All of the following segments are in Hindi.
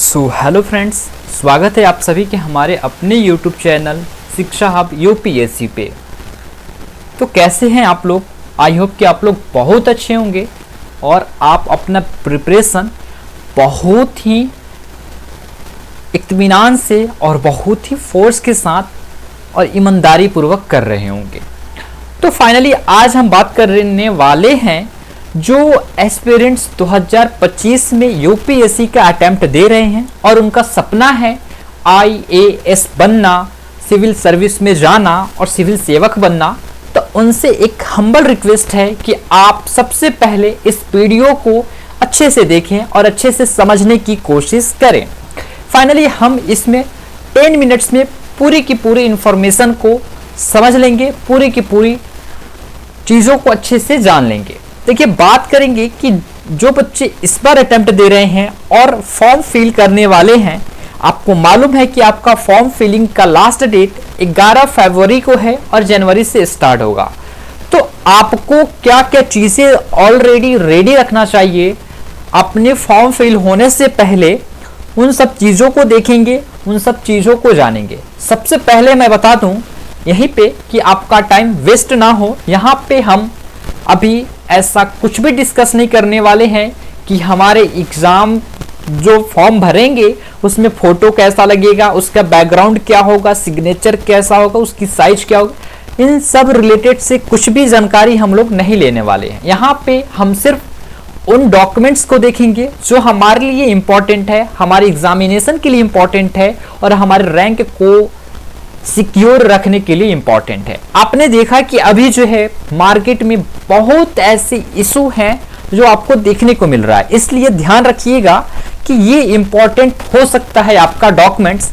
हेलो फ्रेंड्स, स्वागत है आप सभी के हमारे अपने यूट्यूब चैनल शिक्षा हब यूपीएससी पे। तो कैसे हैं आप लोग? आई होप कि आप लोग बहुत अच्छे होंगे और आप अपना प्रिपरेशन बहुत ही इत्मीनान से और बहुत ही फोर्स के साथ और ईमानदारी पूर्वक कर रहे होंगे। तो फाइनली आज हम बात करने वाले हैं जो एस्पिरेंट्स 2025 में यूपीएससी का अटेम्प्ट दे रहे हैं और उनका सपना है आईएएस बनना, सिविल सर्विस में जाना और सिविल सेवक बनना। तो उनसे एक हम्बल रिक्वेस्ट है कि आप सबसे पहले इस वीडियो को अच्छे से देखें और अच्छे से समझने की कोशिश करें। फाइनली हम इसमें 10 मिनट्स में पूरी की पूरी इंफॉर्मेशन को समझ लेंगे, पूरी की पूरी चीज़ों को अच्छे से जान लेंगे। देखिए, बात करेंगे कि जो बच्चे इस बार अटेम्प्ट दे रहे हैं और फॉर्म फिल करने वाले हैं, आपको मालूम है कि आपका फॉर्म फिलिंग का लास्ट डेट 11 फरवरी को है और जनवरी से स्टार्ट होगा। तो आपको क्या क्या चीज़ें ऑलरेडी रेडी रखना चाहिए अपने फॉर्म फिल होने से पहले, उन सब चीज़ों को देखेंगे, उन सब चीज़ों को जानेंगे। सबसे पहले मैं बता दूं यहीं पे कि आपका टाइम वेस्ट ना हो। यहाँ पे हम अभी ऐसा कुछ भी डिस्कस नहीं करने वाले हैं कि हमारे एग्ज़ाम जो फॉर्म भरेंगे उसमें फ़ोटो कैसा लगेगा, उसका बैकग्राउंड क्या होगा, सिग्नेचर कैसा होगा, उसकी साइज क्या होगा, इन सब रिलेटेड से कुछ भी जानकारी हम लोग नहीं लेने वाले हैं। यहाँ पे हम सिर्फ उन डॉक्यूमेंट्स को देखेंगे जो हमारे लिए इम्पॉर्टेंट है, हमारे एग्जामिनेशन के लिए इम्पॉर्टेंट है और हमारे रैंक को सिक्योर रखने के लिए इम्पॉर्टेंट है। आपने देखा कि अभी जो है मार्केट में बहुत ऐसे इशू हैं जो आपको देखने को मिल रहा है, इसलिए ध्यान रखिएगा कि ये इम्पॉर्टेंट हो सकता है आपका डॉक्यूमेंट्स,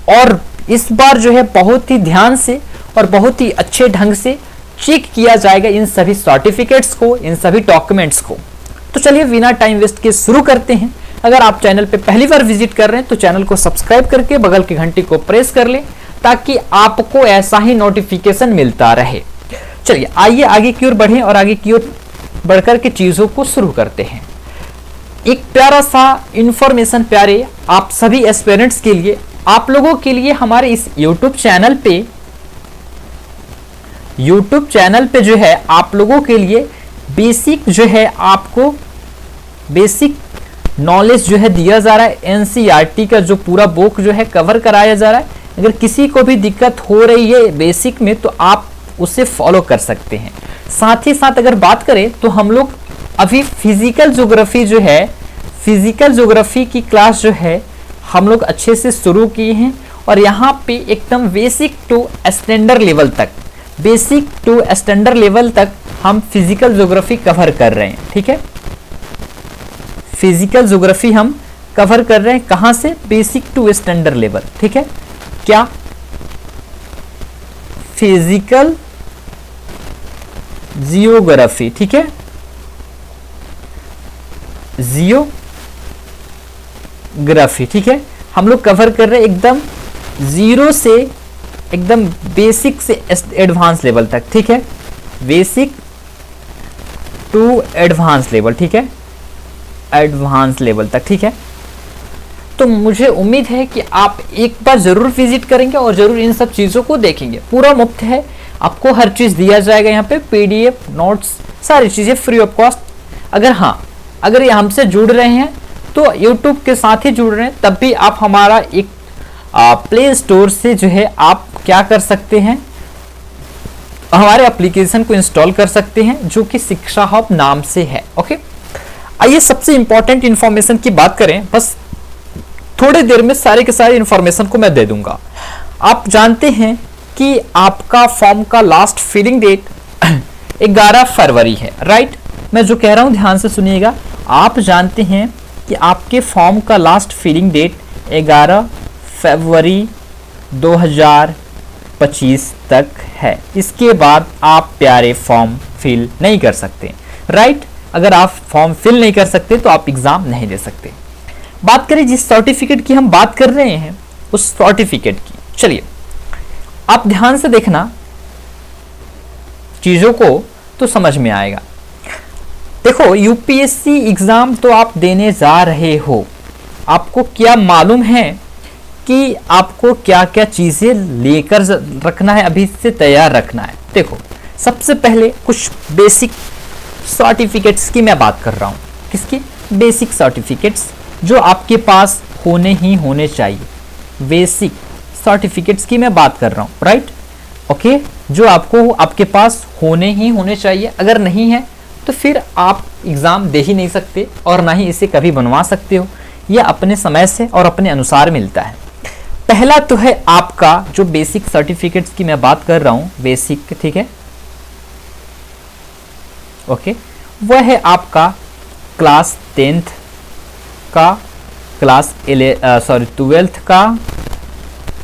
और इस बार जो है बहुत ही ध्यान से और बहुत ही अच्छे ढंग से चेक किया जाएगा इन सभी सर्टिफिकेट्स को, इन सभी डॉक्यूमेंट्स को। तो चलिए बिना टाइम वेस्ट के शुरू करते हैं। अगर आप चैनल पे पहली बार विजिट कर रहे हैं तो चैनल को सब्सक्राइब करके बगल की घंटी को प्रेस कर लें ताकि आपको ऐसा ही नोटिफिकेशन मिलता रहे। चलिए आइए आगे की ओर बढ़ें और आगे की ओर बढ़कर के चीज़ों को शुरू करते हैं। एक प्यारा सा इंफॉर्मेशन प्यारे आप सभी एस्पिरेंट्स के लिए, आप लोगों के लिए हमारे इस यूट्यूब चैनल पे जो है आप लोगों के लिए बेसिक जो है आपको बेसिक नॉलेज जो है दिया जा रहा है। एनसीईआरटी का जो पूरा बुक जो है कवर कराया जा रहा है। अगर किसी को भी दिक्कत हो रही है बेसिक में तो आप उसे फॉलो कर सकते हैं। साथ ही साथ अगर बात करें तो हम लोग अभी फिजिकल ज्योग्राफी की क्लास जो है हम लोग अच्छे से शुरू किए हैं और यहाँ पे एकदम बेसिक टू स्टैंडर्ड लेवल तक हम फिजिकल ज्योग्राफी कवर कर रहे हैं। ठीक है, फिजिकल ज्योग्राफी हम कवर कर रहे हैं कहाँ से? Basic to standard level. ठीक है, क्या? Physical geography. ठीक है, जियोग्राफी। ठीक है, हम लोग कवर कर रहे हैं एकदम जीरो से एकदम बेसिक से एडवांस लेवल तक। ठीक है, बेसिक टू एडवांस लेवल। ठीक है, एडवांस लेवल तक। ठीक है, तो मुझे उम्मीद है कि आप एक बार ज़रूर विजिट करेंगे और ज़रूर इन सब चीज़ों को देखेंगे। पूरा मुफ्त है, आपको हर चीज़ दिया जाएगा यहाँ पे, पीडीएफ, नोट्स, सारी चीज़ें फ्री ऑफ कॉस्ट। अगर ये हमसे जुड़ रहे हैं तो यूट्यूब के साथ ही जुड़ रहे हैं, तब भी आप हमारा एक प्ले स्टोर से जो है आप क्या कर सकते हैं, हमारे एप्लीकेशन को इंस्टॉल कर सकते हैं जो कि शिक्षा हब नाम से है। ओके, आइए सबसे इंपॉर्टेंट इंफॉर्मेशन की बात करें। बस थोड़ी देर में सारे के सारे इंफॉर्मेशन को मैं दे दूंगा। आप जानते हैं कि आपका फॉर्म का लास्ट फिलिंग डेट 11 फरवरी है, राइट? मैं जो कह रहा हूं ध्यान से सुनिएगा। आप जानते हैं कि आपके फॉर्म का लास्ट फिलिंग डेट 11 फरवरी 2025 तक है। इसके बाद आप प्यारे फॉर्म फिल नहीं कर सकते, राइट? अगर आप फॉर्म फिल नहीं कर सकते तो आप एग्जाम नहीं दे सकते। बात करें जिस सर्टिफिकेट की हम बात कर रहे हैं उस सर्टिफिकेट की, चलिए आप ध्यान से देखना चीज़ों को तो समझ में आएगा। देखो, यूपीएससी एग्ज़ाम तो आप देने जा रहे हो, आपको क्या मालूम है कि आपको क्या क्या चीज़ें लेकर रखना है, अभी से तैयार रखना है। देखो, सबसे पहले कुछ बेसिक सर्टिफिकेट्स की मैं बात कर रहा हूँ। किसकी? बेसिक सर्टिफिकेट्स जो आपके पास होने ही होने चाहिए। बेसिक सर्टिफिकेट्स की मैं बात कर रहा हूँ, राइट? ओके, जो आपको आपके पास होने ही होने चाहिए। अगर नहीं है तो फिर आप एग्ज़ाम दे ही नहीं सकते और ना ही इसे कभी बनवा सकते हो। यह अपने समय से और अपने अनुसार मिलता है। पहला तो है आपका जो बेसिक सर्टिफिकेट्स की मैं बात कर रहा हूँ, बेसिक, ठीक है, ओके, वह है आपका क्लास 10th का, क्लास 12th का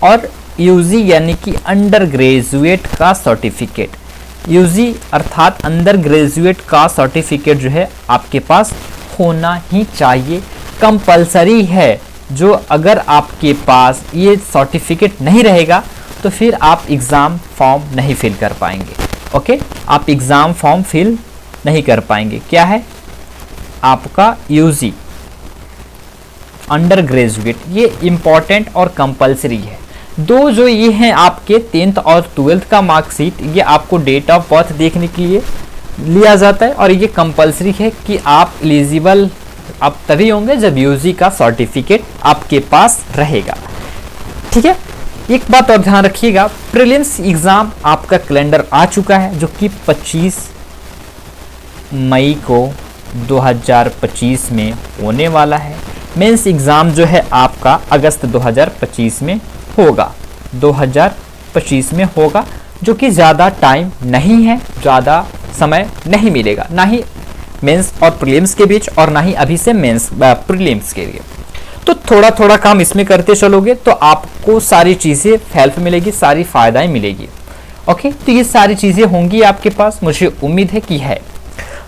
और यूजी यानी कि अंडर ग्रेजुएट का सर्टिफिकेट। यूजी अर्थात अंडर ग्रेजुएट का सर्टिफिकेट जो है आपके पास होना ही चाहिए, कंपलसरी है। जो अगर आपके पास ये सर्टिफिकेट नहीं रहेगा तो फिर आप एग्ज़ाम फॉर्म नहीं फिल कर पाएंगे। ओके, आप एग्ज़ाम फॉर्म फिल नहीं कर पाएंगे। क्या है? आपका यूजी अंडर ग्रेजुएट, ये इम्पॉर्टेंट और कंपलसरी है। दो जो ये हैं आपके 10th और 12th का मार्कशीट, ये आपको डेट ऑफ बर्थ देखने के लिए लिया जाता है और ये कंपलसरी है कि आप एलिजिबल आप तभी होंगे जब यूजी का सर्टिफिकेट आपके पास रहेगा। ठीक है, एक बात और ध्यान रखिएगा, प्रीलिम्स एग्ज़ाम आपका कैलेंडर आ चुका है जो कि 25 मई को 2025 में होने वाला है। मेंस एग्ज़ाम जो है आपका अगस्त 2025 में होगा, 2025 में होगा, जो कि ज़्यादा टाइम नहीं है, ज़्यादा समय नहीं मिलेगा, ना ही मेंस और प्रीलिम्स के बीच और ना ही अभी से मेंस प्रीलिम्स के लिए। तो थोड़ा थोड़ा काम इसमें करते चलोगे तो आपको सारी चीज़ें हेल्प मिलेगी, सारी फायदाएं मिलेगी। ओके, तो ये सारी चीज़ें होंगी आपके पास, मुझे उम्मीद है कि है।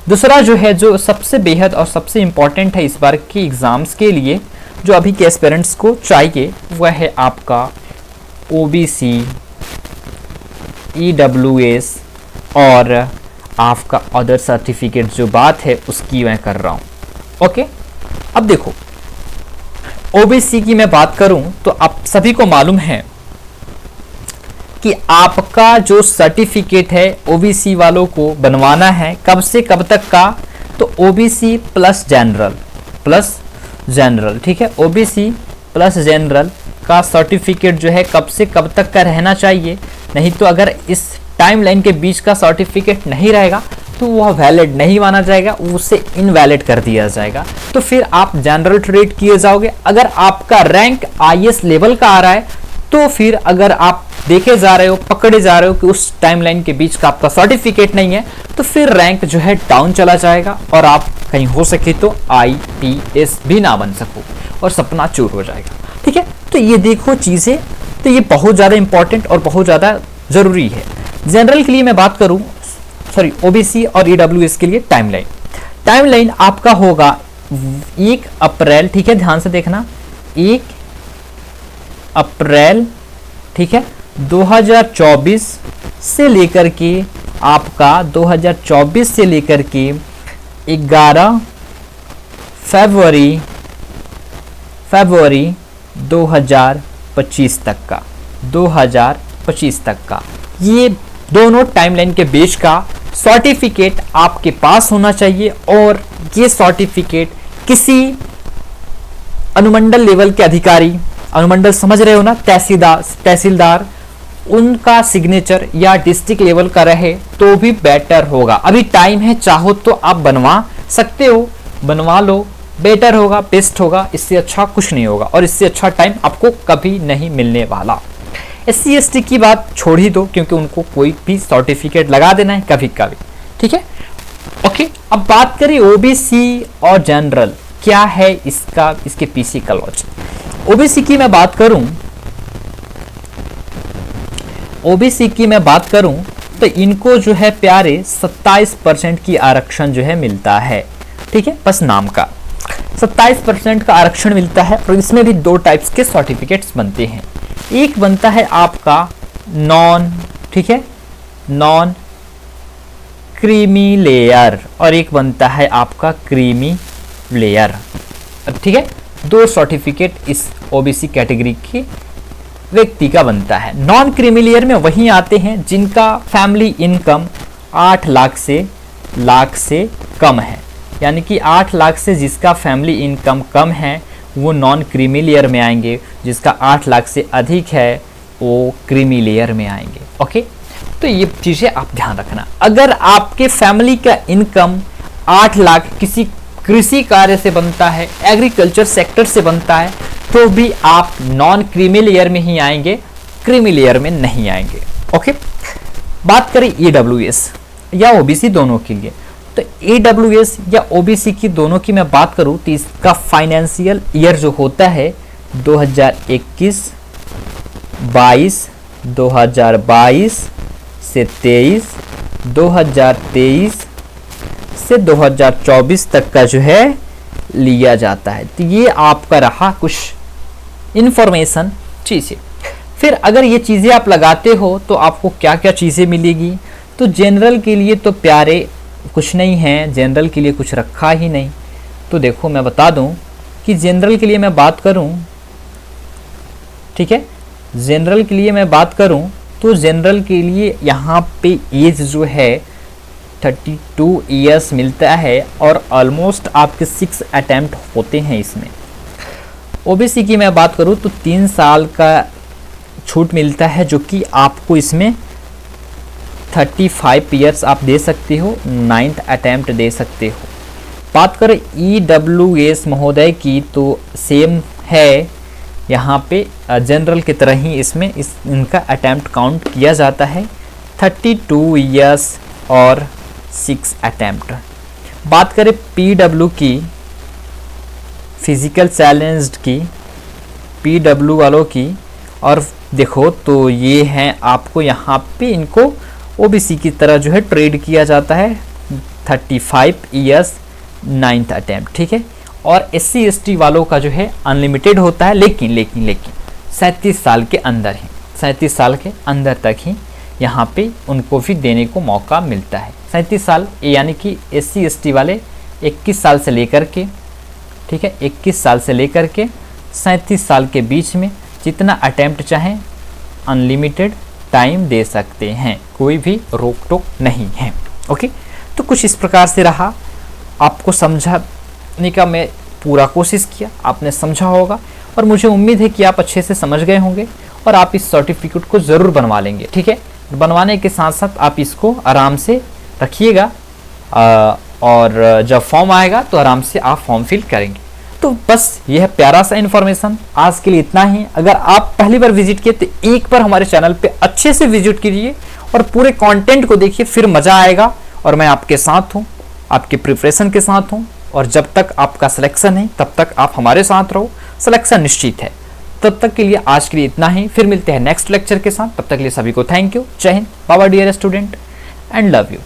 दूसरा जो है, जो सबसे बेहद और सबसे इम्पॉर्टेंट है इस बार की एग्ज़ाम्स के लिए, जो अभी के एस्पिरेंट्स को चाहिए, वह है आपका ओबीसी, ईडब्ल्यूएस और आपका अदर सर्टिफिकेट जो बात है उसकी मैं कर रहा हूँ। ओके, अब देखो, ओबीसी की मैं बात करूं तो आप सभी को मालूम है कि आपका जो सर्टिफिकेट है ओबीसी वालों को बनवाना है कब से कब तक का, तो ओबीसी प्लस जनरल, ठीक है, ओबीसी प्लस जनरल का सर्टिफिकेट जो है कब से कब तक का रहना चाहिए। नहीं तो अगर इस टाइमलाइन के बीच का सर्टिफिकेट नहीं रहेगा तो वह वैलिड नहीं माना जाएगा, उसे इनवैलिड कर दिया जाएगा, तो फिर आप जनरल ट्रीट किए जाओगे। अगर आपका रैंक आईएएस लेवल का आ रहा है तो फिर अगर आप देखे जा रहे हो, पकड़े जा रहे हो कि उस टाइमलाइन के बीच का आपका सर्टिफिकेट नहीं है, तो फिर रैंक जो है डाउन चला जाएगा और आप कहीं हो सके तो आईपीएस भी ना बन सको और सपना चूर हो जाएगा। ठीक है, तो ये देखो चीज़ें, तो ये बहुत ज़्यादा इंपॉर्टेंट और बहुत ज़्यादा ज़रूरी है। जनरल के लिए मैं बात करूं, सॉरी ओबीसी और ईडब्ल्यूएस के लिए टाइमलाइन आपका होगा 1 अप्रैल, ठीक है, ध्यान से देखना, 1 अप्रैल, ठीक है, 2024 से लेकर के आपका 2024 से लेकर के 11 फरवरी 2025 तक का, 2025 तक का, ये दोनों टाइमलाइन के बीच का सर्टिफिकेट आपके पास होना चाहिए। और ये सर्टिफिकेट किसी अनुमंडल लेवल के अधिकारी, अनुमंडल समझ रहे हो ना, तहसीलदार, उनका सिग्नेचर या डिस्ट्रिक्ट लेवल का रहे तो भी बेटर होगा। अभी टाइम है, चाहो तो आप बनवा सकते हो, बनवा लो, बेटर होगा, बेस्ट होगा, इससे अच्छा कुछ नहीं होगा और इससे अच्छा टाइम आपको कभी नहीं मिलने वाला। SC ST की बात छोड़ ही दो, क्योंकि उनको कोई भी सर्टिफिकेट लगा देना है कभी कभी। ठीक है, ओके, अब बात करें ओबीसी और जनरल, क्या है इसके पीछे का लॉजिक। ओबीसी की मैं बात करूं तो इनको जो है प्यारे 27% की आरक्षण जो है मिलता है। ठीक है, बस नाम का 27% का आरक्षण मिलता है और इसमें भी 2 टाइप्स के सर्टिफिकेट्स बनते हैं। एक बनता है आपका नॉन, ठीक है, नॉन क्रीमी लेयर और एक बनता है आपका क्रीमी लेयर। ठीक है, 2 सर्टिफिकेट इस ओबीसी कैटेगरी के व्यक्ति का बनता है। नॉन क्रीमी लेयर में वही आते हैं जिनका फैमिली इनकम 8 लाख से कम है, यानी कि 8 लाख से जिसका फैमिली इनकम कम है वो नॉन क्रीमी लेयर में आएंगे, जिसका 8 लाख से अधिक है वो क्रीमी लेयर में आएंगे। ओके, तो ये चीज़ें आप ध्यान रखना। अगर आपके फैमिली का इनकम 8 लाख किसी कृषि कार्य से बनता है, एग्रीकल्चर सेक्टर से बनता है, तो भी आप नॉन क्रीमी लेयर में ही आएंगे, क्रीमी लेयर में नहीं आएंगे। ओके, बात करें ईडब्ल्यूएस या ओबीसी दोनों के लिए, तो ईडब्ल्यूएस या ओबीसी की दोनों की मैं बात करूं तो इसका फाइनेंशियल ईयर जो होता है 2021, 22, 2022 से 23, 2023 से 2024 तक का जो है लिया जाता है। तो ये आपका रहा कुछ इंफॉर्मेशन चीज़ें। फिर अगर ये चीज़ें आप लगाते हो तो आपको क्या क्या चीज़ें मिलेगी, तो जनरल के लिए तो प्यारे कुछ नहीं है, जनरल के लिए कुछ रखा ही नहीं। तो देखो मैं बता दूं कि जनरल के लिए मैं बात करूं, ठीक है, जनरल के लिए मैं बात करूं तो जनरल के लिए यहाँ पे एज जो है 32 ईयर्स मिलता है और ऑलमोस्ट आपके 6 अटैम्प्ट होते हैं इसमें। ओबीसी की मैं बात करूं तो 3 साल का छूट मिलता है, जो कि आपको इसमें 35 ईयर्स आप दे सकते हो, 9th अटैम्प्ट दे सकते हो। बात करें ईडब्ल्यूएस महोदय की तो सेम है, यहाँ पे जनरल की तरह ही इसमें इनका अटैम्प्ट काउंट किया जाता है, 32 ईयर्स और 6 अटैम्प्ट। बात करें पीडब्ल्यू की, फिजिकल चैलेंज्ड की, पीडब्ल्यू वालों की, और देखो तो ये हैं आपको यहाँ पे इनको ओबीसी की तरह जो है ट्रेड किया जाता है, 35 ईयर्स 9th अटैम्प्ट, ठीक है। और एससी एसटी वालों का जो है अनलिमिटेड होता है, लेकिन 37 साल के अंदर ही, 37 साल के अंदर तक ही यहाँ पे उनको भी देने को मौका मिलता है। 37 साल यानी कि एससी एसटी वाले 21 साल से लेकर के, ठीक है, 21 साल से लेकर के 37 साल के बीच में जितना अटैम्प्ट चाहें अनलिमिटेड टाइम दे सकते हैं, कोई भी रोक टोक नहीं है। ओके, तो कुछ इस प्रकार से रहा, आपको समझाने का मैं पूरा कोशिश किया, आपने समझा होगा और मुझे उम्मीद है कि आप अच्छे से समझ गए होंगे और आप इस सर्टिफिकेट को ज़रूर बनवा लेंगे, ठीक है। बनवाने के साथ साथ आप इसको आराम से रखिएगा और जब फॉर्म आएगा तो आराम से आप फॉर्म फिल करेंगे। तो बस यह प्यारा सा इन्फॉर्मेशन आज के लिए इतना ही। अगर आप पहली बार विजिट किए तो एक बार हमारे चैनल पे अच्छे से विजिट कीजिए और पूरे कंटेंट को देखिए, फिर मज़ा आएगा। और मैं आपके साथ हूँ, आपके प्रिपरेशन के साथ हूँ, और जब तक आपका सिलेक्शन है तब तक आप हमारे साथ रहो, सिलेक्शन निश्चित है। तब तक के लिए आज के लिए इतना ही, फिर मिलते हैं नेक्स्ट लेक्चर के साथ। तब तक के लिए सभी को थैंक यू, जय हिंद, बाबा dear student and love you.